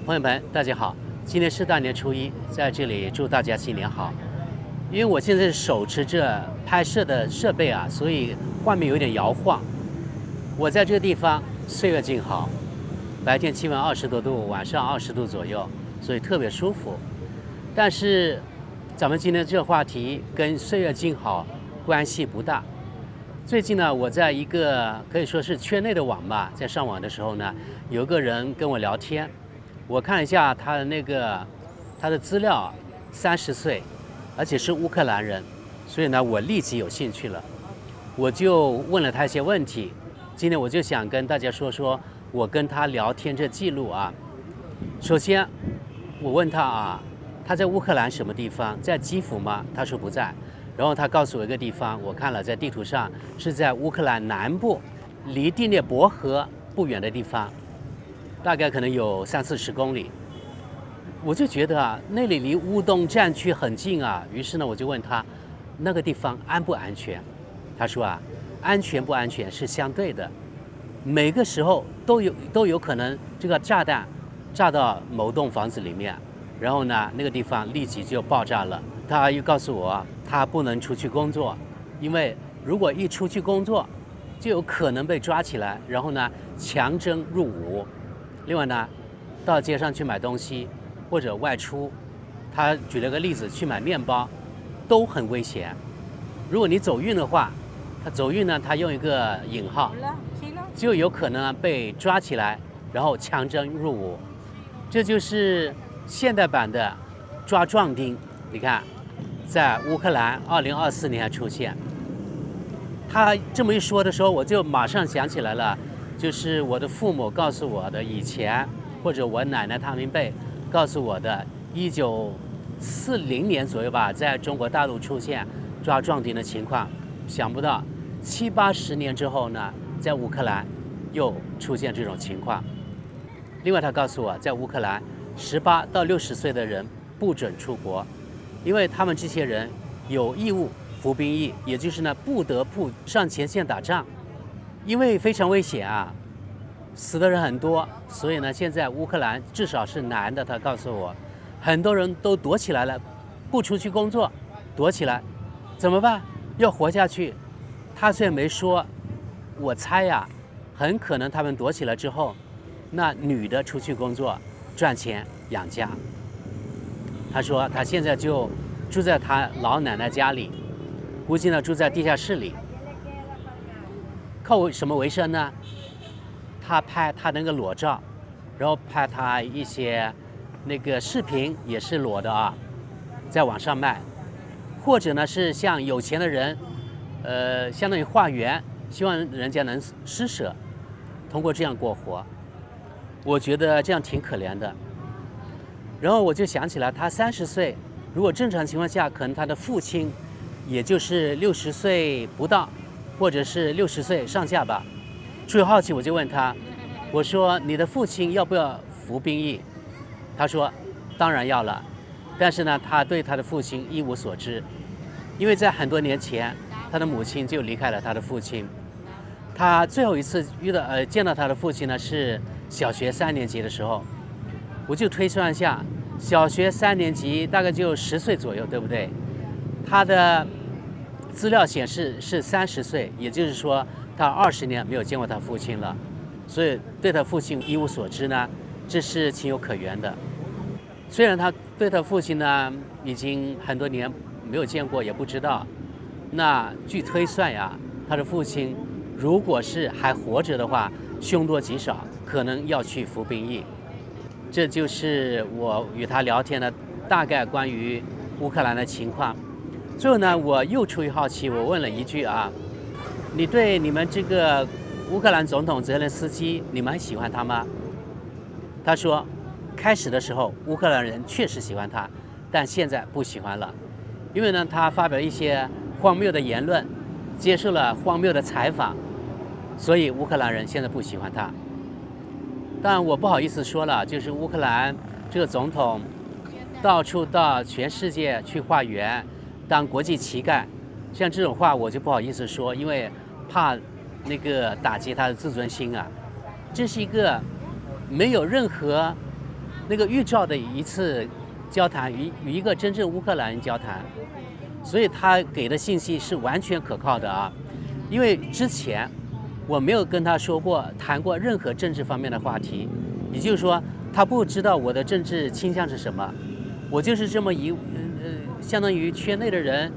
朋友们，大家好！今天是大年初一，在这里祝大家新年好。因为我现在手持着拍摄的设备啊，所以画面有点摇晃。我在这个地方岁月静好，白天气温20多度，晚上20度左右，所以特别舒服。但是咱们今天这个话题跟岁月静好关系不大。最近呢，我在一个可以说是圈内的网吧，在上网的时候呢，有个人跟我聊天。我看了一下他的资料，30岁，而且是乌克兰人，所以呢，我立即有兴趣了，我就问了他一些问题。今天我就想跟大家说说我跟他聊天这记录啊。首先，我问他啊，他在乌克兰什么地方？在基辅吗？他说不在。然后他告诉我一个地方，我看了在地图上是在乌克兰南部，离第聂伯河不远的地方。大概可能有30-40公里，我就觉得啊，那里离乌东战区很近啊。于是呢，我就问他，那个地方安不安全？他说啊，安全不安全是相对的，每个时候都有可能这个炸弹炸到某栋房子里面，然后呢，那个地方立即就爆炸了。他又告诉我，他不能出去工作，因为如果一出去工作，就有可能被抓起来，然后呢，强征入伍。另外呢，到街上去买东西或者外出，他举了个例子，去买面包都很危险。如果你走运的话，他走运呢，他用一个引号，就有可能被抓起来，然后强征入伍。这就是现代版的抓壮丁。你看，在乌克兰2024年还出现。他这么一说的时候，我就马上想起来了。就是我的父母告诉我的以前，或者我奶奶他们辈告诉我的1940年左右吧，在中国大陆出现抓壮丁的情况。想不到70-80年之后呢，在乌克兰又出现这种情况。另外他告诉我，在乌克兰18到60岁的人不准出国，因为他们这些人有义务服兵役，也就是呢不得不上前线打仗。因为非常危险啊，死的人很多，所以呢，现在乌克兰至少是男的，他告诉我，很多人都躲起来了，不出去工作，躲起来，怎么办？要活下去。他虽然没说，我猜呀，很可能他们躲起来之后，那女的出去工作赚钱养家。他说他现在就住在他老奶奶家里，估计呢住在地下室里。靠什么为生呢？他拍他那个裸照，然后拍他一些那个视频也是裸的啊，在网上卖，或者呢是像有钱的人，相当于化缘，希望人家能施舍，通过这样过活。我觉得这样挺可怜的。然后我就想起来，他30岁，如果正常情况下，可能他的父亲也就是60岁不到。或者是60岁上下吧。出于好奇，我就问他，我说你的父亲要不要服兵役？他说当然要了，但是呢，他对他的父亲一无所知，因为在很多年前，他的母亲就离开了他的父亲。他最后一次见到他的父亲呢，是小学3年级的时候。我就推算一下，小学3年级大概就10岁左右，对不对？他的资料显示是30岁，也就是说他20年没有见过他父亲了，所以对他父亲一无所知呢，这是情有可原的。虽然他对他父亲呢已经很多年没有见过，也不知道，那据推算呀，他的父亲如果是还活着的话，凶多吉少，可能要去服兵役。这就是我与他聊天的大概关于乌克兰的情况。最后呢，我又出于好奇，我问了一句啊，你对你们这个乌克兰总统泽连斯基，你们还喜欢他吗？他说，开始的时候乌克兰人确实喜欢他，但现在不喜欢了，因为呢，他发表一些荒谬的言论，接受了荒谬的采访，所以乌克兰人现在不喜欢他。但我不好意思说了，就是乌克兰这个总统到处到全世界去化缘。当国际乞丐，像这种话我就不好意思说，因为怕那个打击他的自尊心啊。这是一个没有任何那个预兆的一次交谈，与一个真正乌克兰人交谈，所以他给的信息是完全可靠的啊。因为之前我没有跟他谈过任何政治方面的话题，也就是说他不知道我的政治倾向是什么，我就是这么相当于圈内的人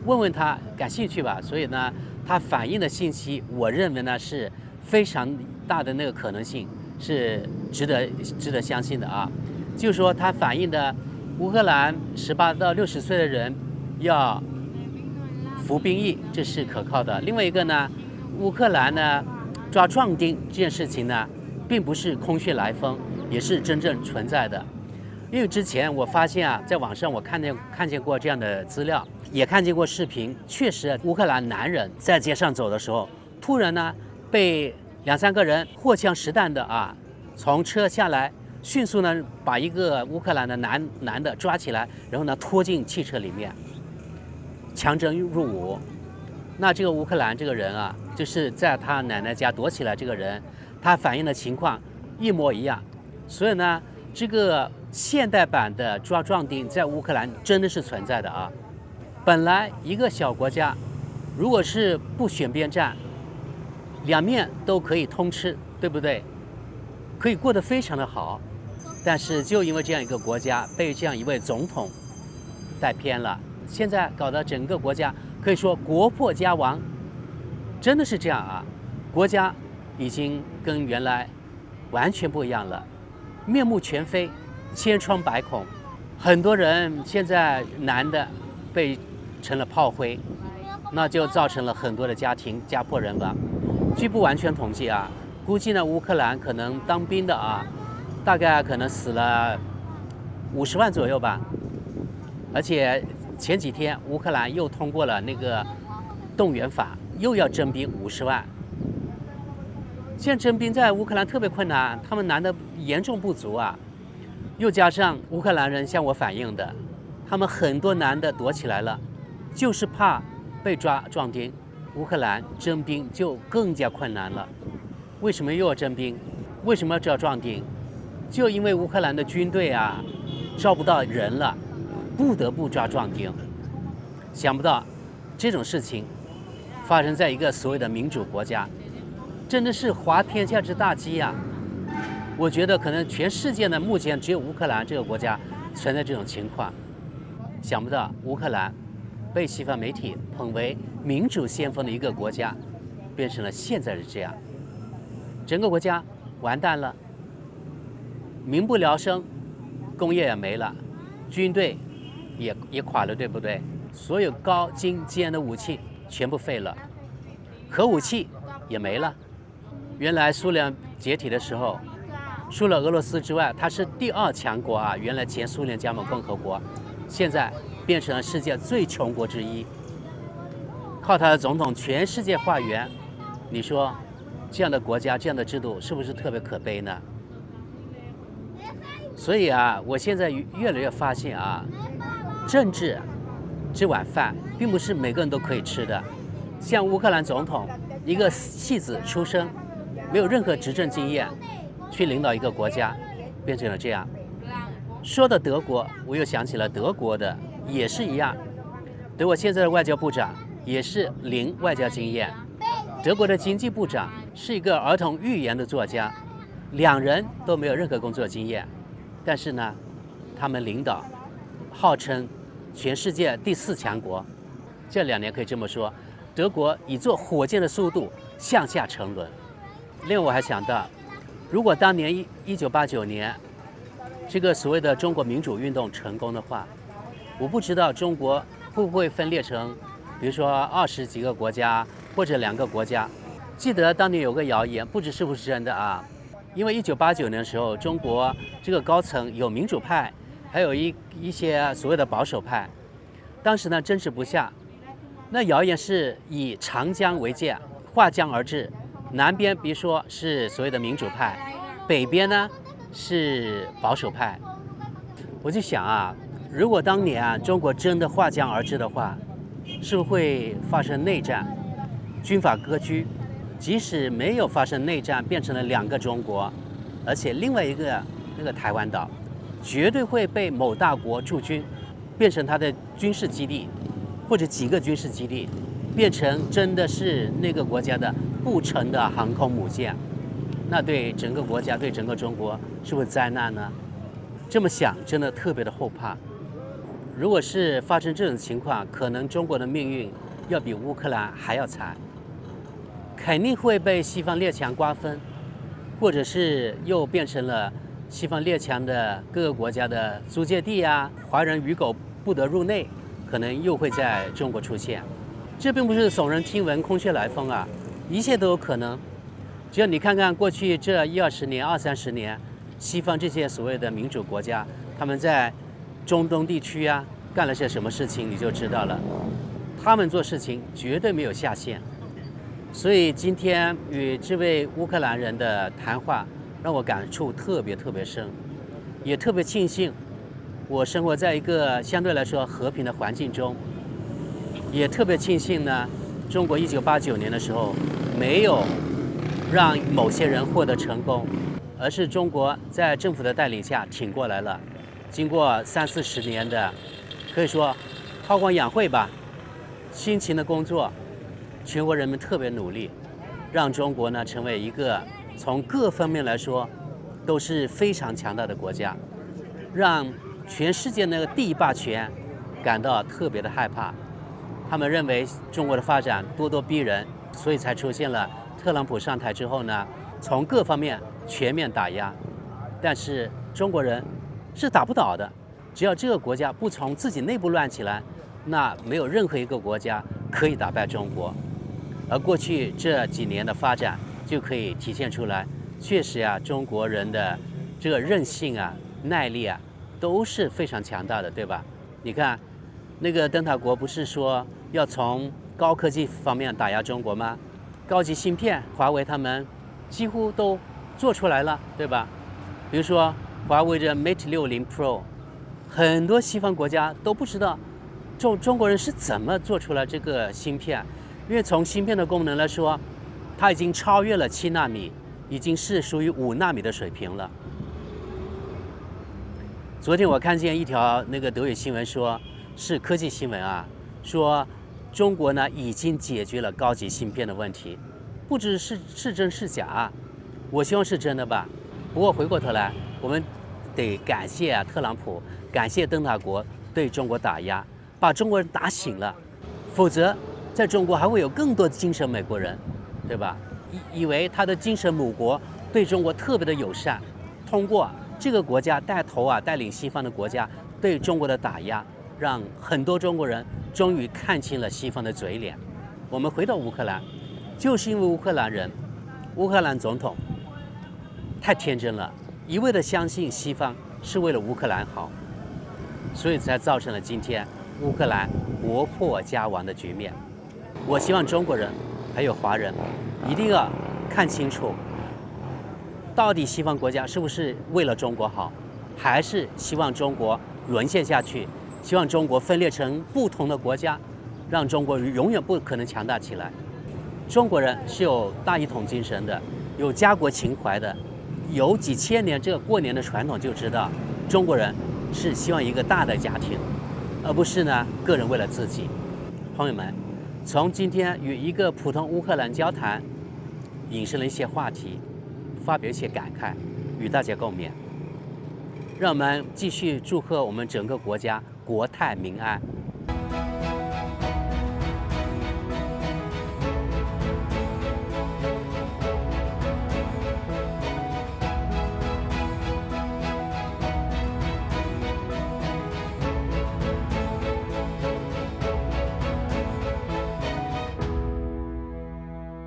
问问他感兴趣吧，所以呢他反映的信息，我认为呢是非常大的那个可能性是值得相信的啊。就是说他反映的乌克兰18到60岁的人要服兵役，这是可靠的。另外一个呢，乌克兰呢抓壮丁这件事情呢，并不是空穴来风，也是真正存在的。因为之前我发现啊，在网上我看见过这样的资料，也看见过视频，确实乌克兰男人在街上走的时候，突然呢被2、3个人荷枪实弹的啊从车下来，迅速呢把一个乌克兰的男的抓起来，然后呢拖进汽车里面，强征入伍。那这个乌克兰这个人啊，就是在他奶奶家躲起来这个人，他反映的情况一模一样。所以呢，这个现代版的抓壮丁在乌克兰真的是存在的啊。本来一个小国家，如果是不选边站，两面都可以通吃，对不对？可以过得非常的好。但是就因为这样一个国家被这样一位总统带偏了，现在搞得整个国家可以说国破家亡，真的是这样啊！国家已经跟原来完全不一样了，面目全非，千疮百孔。很多人现在男的被成了炮灰，那就造成了很多的家庭家破人亡。据不完全统计啊，估计呢乌克兰可能当兵的啊，大概可能死了50万左右吧。而且前几天乌克兰又通过了那个动员法，又要征兵50万。现在征兵在乌克兰特别困难，他们男的严重不足啊。又加上乌克兰人向我反映的，他们很多男的躲起来了，就是怕被抓壮丁。乌克兰征兵就更加困难了。为什么又要征兵？为什么要抓壮丁？就因为乌克兰的军队啊招不到人了，不得不抓壮丁。想不到这种事情发生在一个所谓的民主国家，真的是滑天下之大稽呀！我觉得可能全世界呢，目前只有乌克兰这个国家存在这种情况。想不到乌克兰被西方媒体捧为民主先锋的一个国家，变成了现在的这样，整个国家完蛋了，民不聊生，工业也没了，军队也垮了，对不对？所有高精尖的武器全部废了，核武器也没了。原来苏联解体的时候，除了俄罗斯之外，它是第2强国啊。原来前苏联加盟共和国，现在变成了世界最穷国之一。靠他的总统全世界化缘，你说这样的国家、这样的制度是不是特别可悲呢？所以啊，我现在越来越发现啊，政治这碗饭并不是每个人都可以吃的。像乌克兰总统，一个戏子出身，没有任何执政经验，去领导一个国家，变成了这样。说到德国，我又想起了德国的也是一样。德国现在的外交部长也是零外交经验。德国的经济部长是一个儿童寓言的作家，两人都没有任何工作经验，但是呢，他们领导号称全世界第4强国。这2年可以这么说，德国以坐火箭的速度向下沉沦。另外我还想到，如果当年1989年这个所谓的中国民主运动成功的话，我不知道中国会不会分裂成比如说20几个国家或者2个国家。记得当年有个谣言，不知是不是真的啊，因为1989年的时候，中国这个高层有民主派，还有一些所谓的保守派，当时呢争执不下。那谣言是以长江为界，划江而治，南边比如说是所谓的民主派，北边呢是保守派。我就想啊，如果当年啊中国真的划江而治的话，是不是会发生内战，军阀割据？即使没有发生内战，变成了2个中国，而且另外一个那个台湾岛绝对会被某大国驻军，变成它的军事基地，或者几个军事基地，变成真的是那个国家的不成的航空母舰，那对整个国家、对整个中国是不是灾难呢？这么想，真的特别的后怕。如果是发生这种情况，可能中国的命运要比乌克兰还要惨，肯定会被西方列强瓜分，或者是又变成了西方列强的各个国家的租界地啊，华人与狗不得入内，可能又会在中国出现。这并不是耸人听闻、空穴来风啊，一切都有可能。只要你看看过去这10-20年、20-30年，西方这些所谓的民主国家，他们在中东地区啊干了些什么事情，你就知道了。他们做事情绝对没有下限。所以今天与这位乌克兰人的谈话，让我感触特别深，也特别庆幸我生活在一个相对来说和平的环境中，也特别庆幸呢，中国1989年的时候没有让某些人获得成功，而是中国在政府的带领下挺过来了。经过30-40年的，可以说韬光养晦吧，辛勤的工作，全国人民特别努力，让中国呢成为一个从各方面来说都是非常强大的国家，让全世界那个第一霸权感到特别的害怕。他们认为中国的发展咄咄逼人，所以才出现了特朗普上台之后呢，从各方面全面打压。但是中国人是打不倒的，只要这个国家不从自己内部乱起来，那没有任何一个国家可以打败中国。而过去这几年的发展就可以体现出来，确实啊，中国人的这个韧性啊、耐力啊，都是非常强大的，对吧？你看，那个灯塔国不是说要从高科技方面打压中国吗？高级芯片，华为他们几乎都做出来了，对吧？比如说华为的 Mate 60 Pro， 很多西方国家都不知道中国人是怎么做出来这个芯片，因为从芯片的功能来说，它已经超越了7纳米，已经是属于5纳米的水平了。昨天我看见一条那个德语新闻说，是科技新闻啊，说中国呢已经解决了高级芯片的问题，不知是真是假啊，我希望是真的吧。不过回过头来，我们得感谢特朗普，感谢灯塔国对中国打压，把中国人打醒了，否则在中国还会有更多的精神美国人，对吧？以为他的精神母国对中国特别的友善，通过这个国家带头啊，带领西方的国家对中国的打压，让很多中国人终于看清了西方的嘴脸。我们回到乌克兰，就是因为乌克兰总统太天真了，一味的相信西方是为了乌克兰好，所以才造成了今天乌克兰国破家亡的局面。我希望中国人还有华人一定要看清楚，到底西方国家是不是为了中国好，还是希望中国沦陷下去，希望中国分裂成不同的国家，让中国永远不可能强大起来。中国人是有大一统精神的，有家国情怀的，有几千年这个过年的传统，就知道中国人是希望一个大的家庭，而不是呢个人为了自己。朋友们，从今天与一个普通乌克兰交谈，引申了一些话题，发表一些感慨，与大家共勉。让我们继续祝贺我们整个国家国泰民安。